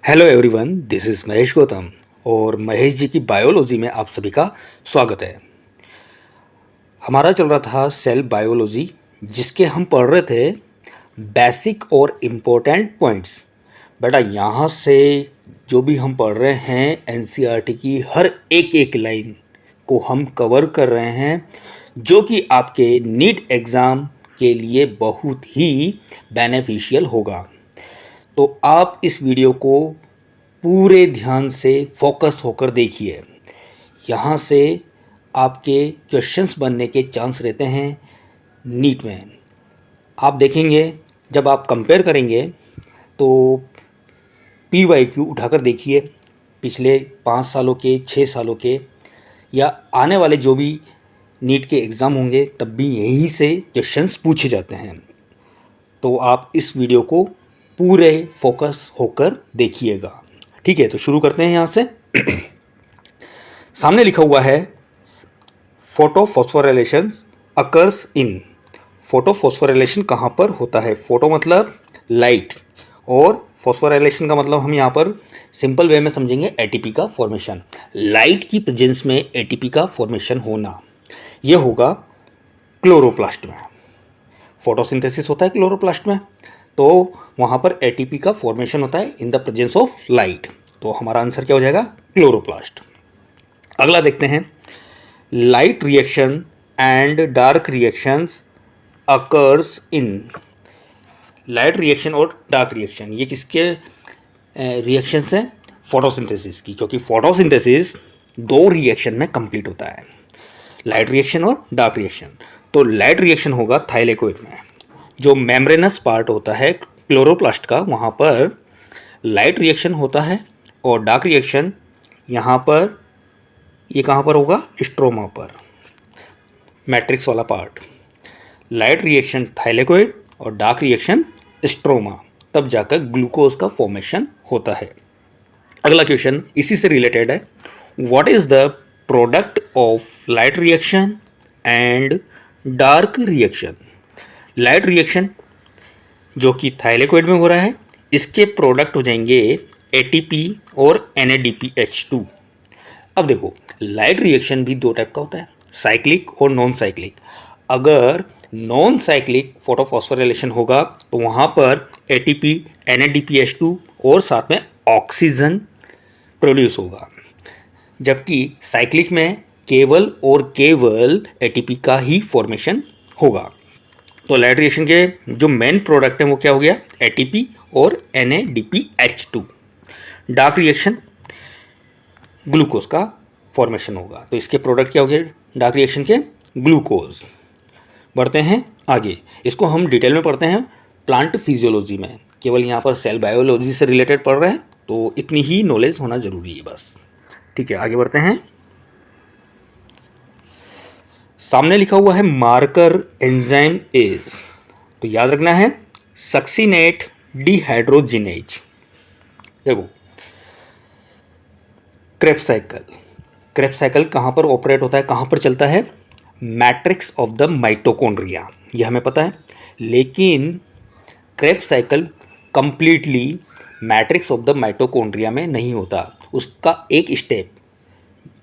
Hello everyone, this is Mahesh Gautam और महेश जी की biology में आप सभी का स्वागत है। हमारा चल रहा था सेल बायोलॉजी, जिसके हम पढ़ रहे थे बेसिक और इम्पोर्टेंट पॉइंट्स। बेटा, यहाँ से जो भी हम पढ़ रहे हैं एनसीईआरटी की हर एक एक लाइन को हम कवर कर रहे हैं, जो कि आपके नीट एग्ज़ाम के लिए बहुत ही बेनिफिशियल होगा। तो आप इस वीडियो को पूरे ध्यान से फोकस होकर देखिए। यहाँ से आपके क्वेश्चंस बनने के चांस रहते हैं नीट में। आप देखेंगे, जब आप कंपेयर करेंगे तो PYQ उठाकर देखिए, पिछले 5 सालों के, 6 सालों के या आने वाले जो भी नीट के एग्ज़ाम होंगे, तब भी यहीं से क्वेश्चंस पूछे जाते हैं। तो आप इस वीडियो को पूरे फोकस होकर देखिएगा। ठीक है, तो शुरू करते हैं यहाँ से। सामने लिखा हुआ है फोटोफॉस्फोराइलेशन अकर्स इन। फोटोफॉस्फोराइलेशन कहाँ पर होता है? फोटो मतलब लाइट और फॉस्फोराइलेशन का मतलब हम यहाँ पर सिंपल वे में समझेंगे एटीपी का फॉर्मेशन। लाइट की प्रेजेंस में एटीपी का फॉर्मेशन होना, यह होगा क्लोरोप्लास्ट में। फोटोसिंथेसिस होता है क्लोरोप्लास्ट में, तो वहाँ पर एटीपी का फॉर्मेशन होता है in the presence of light. तो हमारा आंसर क्या हो जाएगा? क्लोरोप्लास्ट। अगला देखते हैं, light reaction and dark reactions occurs in. Light reaction और डार्क रिएक्शन, ये किसके रिएक्शंस हैं? फोटोसिंथेसिस की, क्योंकि फोटोसिंथेसिस 2 रिएक्शन में कंप्लीट होता है, लाइट रिएक्शन और डार्क रिएक्शन। तो लाइट रिएक्शन होगा थाइलेकोइड में, जो मेम्ब्रेनस पार्ट होता है क्लोरोप्लास्ट का, वहाँ पर लाइट रिएक्शन होता है। और डार्क रिएक्शन यहाँ पर, ये कहाँ पर होगा? स्ट्रोमा पर, मैट्रिक्स वाला पार्ट। लाइट रिएक्शन थाइलेकोइड और डार्क रिएक्शन स्ट्रोमा, तब जाकर ग्लूकोज का फॉर्मेशन होता है। अगला क्वेश्चन इसी से रिलेटेड है। What is the product of light reaction and dark reaction? Light reaction जो कि थाइलेकोइड में हो रहा है, इसके प्रोडक्ट हो जाएंगे एटीपी और NADPH2। अब देखो, लाइट रिएक्शन भी 2 टाइप का होता है, साइक्लिक और नॉन साइक्लिक। अगर नॉन साइक्लिक फोटोफॉस्फोराइलेशन होगा तो वहाँ पर एटीपी, NADPH2 और साथ में ऑक्सीजन प्रोड्यूस होगा, जबकि साइक्लिक में केवल और केवल एटीपी का ही फॉर्मेशन होगा। तो लाइट रिएक्शन के जो मेन प्रोडक्ट हैं वो क्या हो गया? एटीपी और NADPH2। डार्क रिएक्शन ग्लूकोज का फॉर्मेशन होगा, तो इसके प्रोडक्ट क्या हो गए डार्क रिएक्शन के? ग्लूकोज। बढ़ते हैं आगे, इसको हम डिटेल में पढ़ते हैं प्लांट फिजियोलॉजी में। केवल यहाँ पर सेल बायोलॉजी से रिलेटेड पढ़ रहे हैं, तो इतनी ही नॉलेज होना जरूरी है बस। ठीक है, आगे बढ़ते हैं। सामने लिखा हुआ है मार्कर एंजाइम इज, तो याद रखना है सक्सिनेट डिहाइड्रोजिनेज। देखो, क्रेब्स साइकिल, क्रेब्स साइकिल कहाँ पर ऑपरेट होता है, कहाँ पर चलता है? मैट्रिक्स ऑफ द माइटोकॉन्ड्रिया, यह हमें पता है। लेकिन Krebs cycle completely matrix of the mitochondria में नहीं होता। उसका एक स्टेप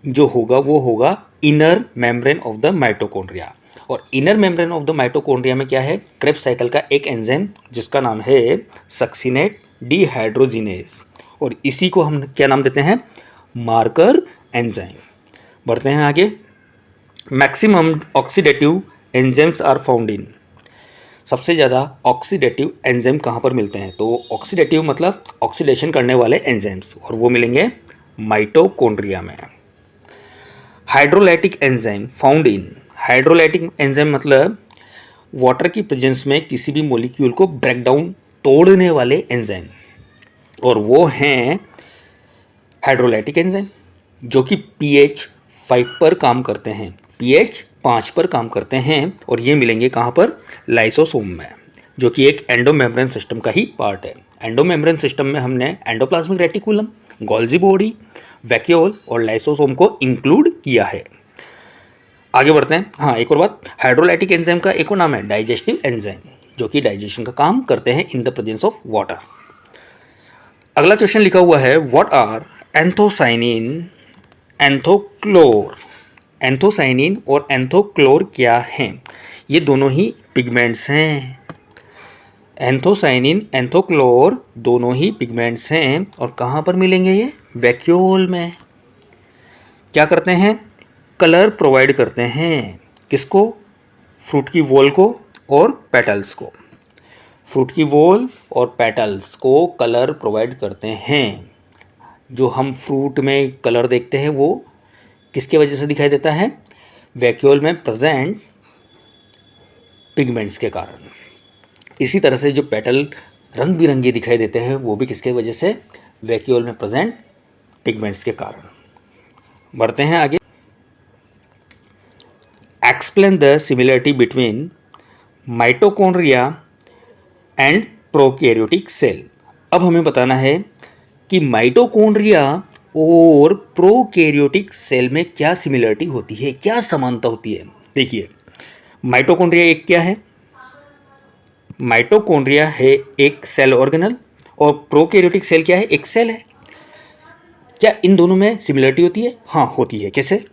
जो होगा वो होगा inner membrane of the mitochondria. और inner membrane of the mitochondria में क्या है? क्रेब्स साइकिल का एक एंजाइम जिसका नाम है सक्सिनेट डिहाइड्रोजिनेज, और इसी को हम क्या नाम देते हैं? Marker enzyme. बढ़ते हैं आगे। Maximum oxidative enzymes are found in. सबसे ज़्यादा ऑक्सीडेटिव एंजाइम कहाँ पर मिलते हैं? तो ऑक्सीडेटिव मतलब ऑक्सीडेशन करने वाले एंजाइम्स, और वो मिलेंगे माइटोकॉन्ड्रिया में। Hydrolytic enzyme found in. Hydrolytic enzyme मतलब वाटर की प्रेजेंस में किसी भी मॉलिक्यूल को ब्रेक डाउन, तोड़ने वाले एंजाइम, और वो हैं हाइड्रोलाइटिक एंजाइम, जो कि pH 5 पर काम करते हैं, pH 5 पर काम करते हैं। और ये मिलेंगे कहाँ पर? लाइसोसोम में, जो कि एक एंडोमेम्ब्रेन सिस्टम का ही पार्ट है। एंडोमेम्ब्रेन सिस्टम में हमने endoplasmic reticulum, Golgi body, vacuole और लाइसोसोम को इंक्लूड किया है। आगे बढ़ते हैं। हाँ, एक और बात, हाइड्रोलाइटिक एंजाइम का एक और नाम है डाइजेस्टिव एंजाइम, जो कि डाइजेशन का काम करते हैं in the presence of water. अगला क्वेश्चन लिखा हुआ है व्हाट आर एंथोसाइनिन एंथोक्लोर। एंथोसाइनिन और एंथोक्लोर क्या हैं? ये दोनों ही पिगमेंट्स हैं। एंथोसाइनिन एंथोक्लोर दोनों ही पिगमेंट्स हैं और कहाँ पर मिलेंगे ये? वैक्यूल में। क्या करते हैं? कलर प्रोवाइड करते हैं। किसको? फ्रूट की वॉल को और पेटल्स को। फ्रूट की वॉल और पेटल्स को कलर प्रोवाइड करते हैं। जो हम फ्रूट में कलर देखते हैं वो किसके वजह से दिखाई देता है? वैक्यूल में प्रेजेंट पिगमेंट्स के कारण। इसी तरह से जो पेटल रंग बिरंगे दिखाई देते हैं वो भी किसके वजह से? वैक्यूल में प्रेजेंट पिगमेंट्स के कारण। बढ़ते हैं आगे। Explain the similarity between mitochondria and prokaryotic cell. अब हमें बताना है कि माइटोकॉन्ड्रिया और प्रोकैरियोटिक सेल में क्या सिमिलरिटी होती है, क्या समानता होती है। देखिए, माइटोकॉन्ड्रिया एक क्या है? माइटोकॉन्ड्रिया है एक सेल ऑर्गेनल और प्रोकैरियोटिक सेल क्या है? एक सेल है। क्या इन दोनों में सिमिलरिटी होती है? हाँ, होती है। कैसे?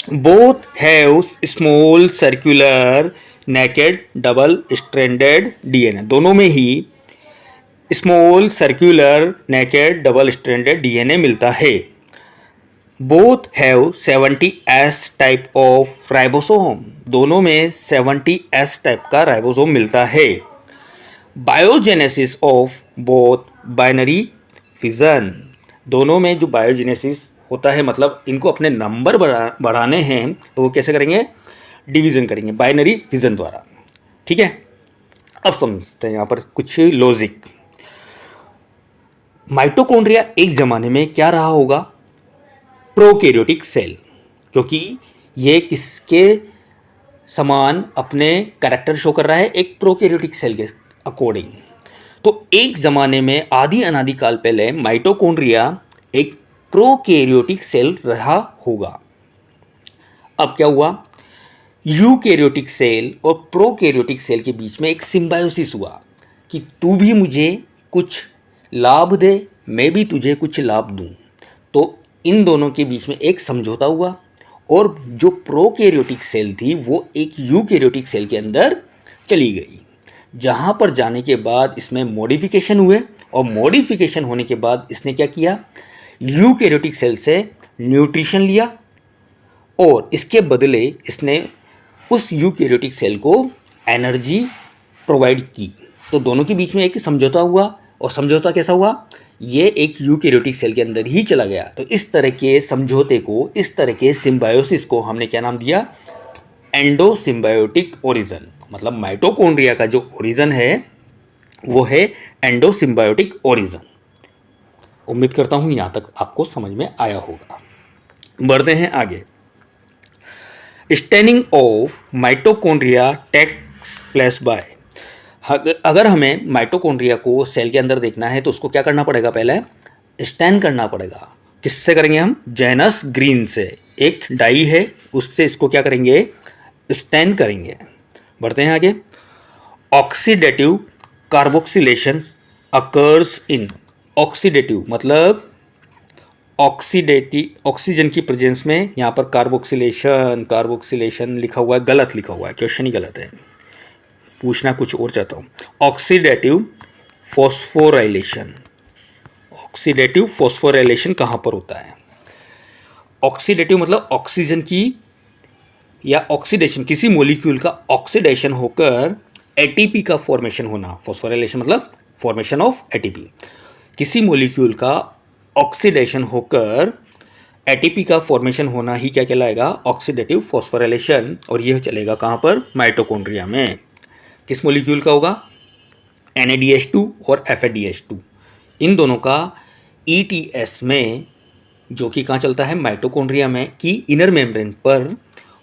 Both have small circular naked double stranded DNA. दोनों में ही small circular naked double stranded DNA मिलता है। Both have 70S type of ribosome. दोनों में 70S टाइप का राइबोसोम मिलता है। Biogenesis of both binary fission. दोनों में जो बायोजेनेसिस होता है, मतलब इनको अपने नंबर बढ़ाने हैं तो वो कैसे करेंगे? डिवीजन करेंगे बाइनरी फिजन द्वारा। ठीक है, अब समझते हैं यहाँ पर कुछ लॉजिक। माइटोकॉन्ड्रिया एक जमाने में क्या रहा होगा? प्रोकैरियोटिक सेल, क्योंकि ये किसके समान अपने कैरेक्टर शो कर रहा है? एक प्रोकैरियोटिक सेल के अकॉर्डिंग। तो एक जमाने में आदि अनादि काल पहले माइटोकॉन्ड्रिया एक प्रोकैरियोटिक सेल रहा होगा। अब क्या हुआ? यूकैरियोटिक सेल और प्रोकैरियोटिक सेल के बीच में एक सिम्बायोसिस हुआ कि तू भी मुझे कुछ लाभ दे, मैं भी तुझे कुछ लाभ दूं। तो इन दोनों के बीच में एक समझौता हुआ और जो प्रोकैरियोटिक सेल थी वो एक यूकैरियोटिक सेल के अंदर चली गई, जहाँ पर जाने के बाद इसमें मॉडिफिकेशन हुए और मॉडिफिकेशन होने के बाद इसने क्या किया? यूकैरियोटिक सेल से न्यूट्रिशन लिया और इसके बदले इसने उस यूकैरियोटिक सेल को एनर्जी प्रोवाइड की। तो दोनों के बीच में एक समझौता हुआ और समझौता कैसा हुआ? ये एक यूकैरियोटिक सेल के अंदर ही चला गया। तो इस तरह के समझौते को, इस तरह के सिम्बायोसिस को हमने क्या नाम दिया? Endo symbiotic origin. मतलब माइटोकॉन्ड्रिया का जो ओरिजन है वो है एंडो सिम्बायोटिक ओरिजन। उम्मीद करता हूँ यहाँ तक आपको समझ में आया होगा। बढ़ते हैं आगे। Staining of mitochondria takes place by. अगर हमें माइटोकॉन्ड्रिया को सेल के अंदर देखना है तो उसको क्या करना पड़ेगा? पहले स्टैन करना पड़ेगा। किससे करेंगे हम? जैनस ग्रीन से एक डाई है, उससे इसको क्या करेंगे? स्टैन करेंगे। बढ़ते हैं आगे। Oxidative carboxylation occurs in. Oxidative मतलब ऑक्सीजन की प्रेजेंस में यहाँ पर कार्बोक्सिलेशन लिखा हुआ है, गलत लिखा हुआ है, क्वेश्चन ही गलत है, पूछना कुछ और चाहता हूँ। Oxidative phosphorylation. ऑक्सीडेटिव फॉस्फोराइलेशन कहाँ पर होता है? ऑक्सीडेटिव मतलब ऑक्सीजन की या ऑक्सीडेशन, किसी मॉलिक्यूल का ऑक्सीडेशन होकर एटीपी का फॉर्मेशन होना। फॉस्फोराइलेशन मतलब फॉर्मेशन ऑफ एटीपी। किसी मॉलिक्यूल का ऑक्सीडेशन होकर एटीपी का फॉर्मेशन होना ही क्या कहलाएगा? Oxidative phosphorylation. और यह चलेगा कहाँ पर? माइटोकॉन्ड्रिया में। किस मॉलिक्यूल का होगा? NADH2 और FADH2। इन दोनों का ETS में, जो कि कहाँ चलता है? माइटोकॉन्ड्रिया में की इनर मेम्ब्रेन पर,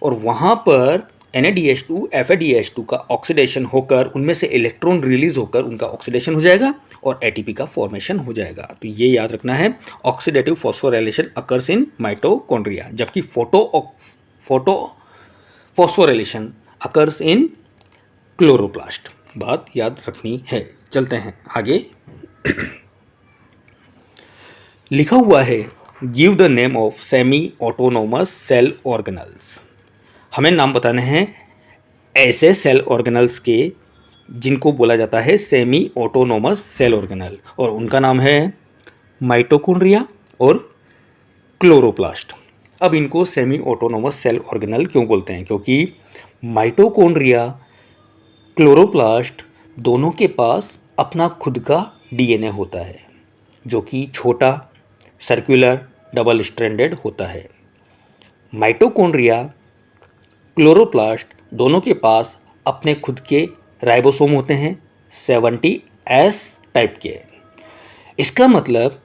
और वहाँ पर NADH2 FADH2 का ऑक्सीडेशन होकर उनमें से इलेक्ट्रॉन रिलीज होकर उनका ऑक्सीडेशन हो जाएगा और एटीपी का फॉर्मेशन हो जाएगा। तो ये याद रखना है, oxidative phosphorylation occurs in mitochondria, जबकि फॉस्फोराइलेशन अकर्स इन क्लोरोप्लास्ट। बात याद रखनी है। चलते हैं आगे। लिखा हुआ है give the name of semi autonomous cell organelles. हमें नाम बताने हैं ऐसे सेल ऑर्गेनल्स के जिनको बोला जाता है सेमी ऑटोनोमस सेल ऑर्गेनल, और उनका नाम है माइटोकॉन्ड्रिया और क्लोरोप्लास्ट। अब इनको सेमी ऑटोनोमस सेल ऑर्गेनल क्यों बोलते हैं? क्योंकि माइटोकॉन्ड्रिया, क्लोरोप्लास्ट दोनों के पास अपना खुद का डीएनए होता है जो कि छोटा, सर्कुलर, डबल स्ट्रैंडेड होता है। माइटोकॉन्ड्रिया, क्लोरोप्लास्ट दोनों के पास अपने खुद के राइबोसोम होते हैं 70S टाइप के। इसका मतलब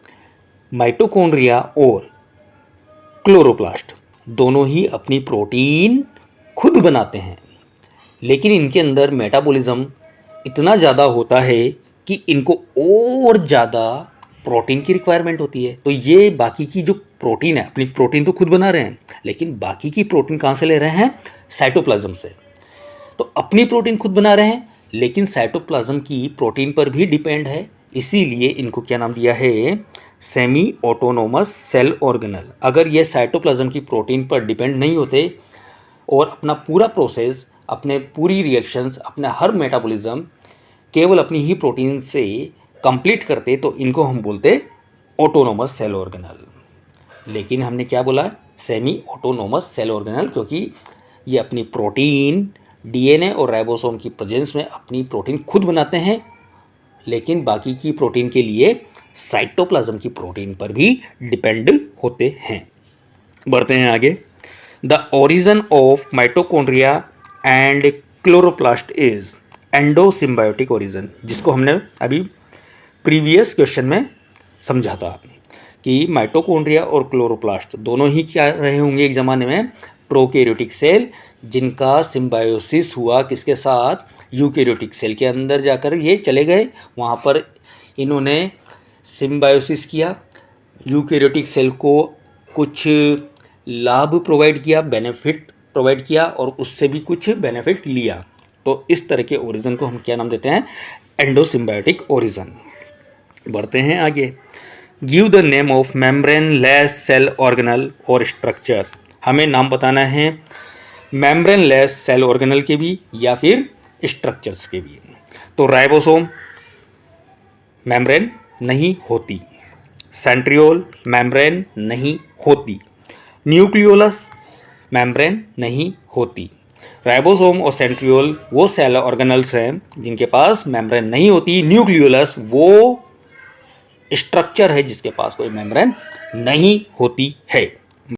माइटोकॉन्ड्रिया और क्लोरोप्लास्ट दोनों ही अपनी प्रोटीन खुद बनाते हैं, लेकिन इनके अंदर मेटाबॉलिज्म इतना ज़्यादा होता है कि इनको और ज़्यादा प्रोटीन की रिक्वायरमेंट होती है। तो ये बाकी की जो प्रोटीन है, अपनी प्रोटीन तो खुद बना रहे हैं, लेकिन बाकी की प्रोटीन कहाँ से ले रहे हैं? साइटोप्लाज्म से। तो अपनी प्रोटीन खुद बना रहे हैं, लेकिन साइटोप्लाज्म की प्रोटीन पर भी डिपेंड है, इसीलिए इनको क्या नाम दिया है? Semi autonomous cell organelle. अगर ये साइटोप्लाज्म की प्रोटीन पर डिपेंड नहीं होते और अपना पूरा प्रोसेस, अपने पूरी रिएक्शंस, अपना हर मेटाबॉलिज्म केवल अपनी ही प्रोटीन से कंप्लीट करते, तो इनको हम बोलते ऑटोनोमस सेल ऑर्गेनल। लेकिन हमने क्या बोला? सेमी ऑटोनोमस सेल ऑर्गेनल, क्योंकि ये अपनी प्रोटीन, डीएनए और राइबोसोम की प्रेजेंस में अपनी प्रोटीन खुद बनाते हैं, लेकिन बाकी की प्रोटीन के लिए साइटोप्लाज्म की प्रोटीन पर भी डिपेंड होते हैं। बढ़ते हैं आगे। The origin of mitochondria and chloroplast is endosymbiotic origin, जिसको हमने अभी प्रीवियस क्वेश्चन में समझा था कि माइटोकॉन्ड्रिया और क्लोरोप्लास्ट दोनों ही क्या रहे होंगे एक ज़माने में? प्रोकैरियोटिक सेल, जिनका सिम्बायोसिस हुआ किसके साथ? यूकैरियोटिक सेल के अंदर जाकर ये चले गए, वहाँ पर इन्होंने सिम्बायोसिस किया, यूकैरियोटिक सेल को कुछ लाभ प्रोवाइड किया, बेनिफिट प्रोवाइड किया, और उससे भी कुछ बेनिफिट लिया। तो इस तरह के ओरिजिन को हम क्या नाम देते हैं? Endosymbiotic origin. बढ़ते हैं आगे। Give the name of membrane less cell organelle और स्ट्रक्चर। हमें नाम बताना है मेम्ब्रेन लेस सेल ऑर्गेनल के भी या फिर स्ट्रक्चर्स के भी। तो राइबोसोम मेम्ब्रेन नहीं होती, सेंट्रियोल मेम्ब्रेन नहीं होती, न्यूक्लियोलस मेम्ब्रेन नहीं होती। राइबोसोम और सेंट्रियोल वो सेल ऑर्गेनल्स हैं जिनके पास मेम्ब्रेन नहीं होती। न्यूक्लियोलस वो स्ट्रक्चर है जिसके पास कोई मेम्ब्रेन नहीं होती है।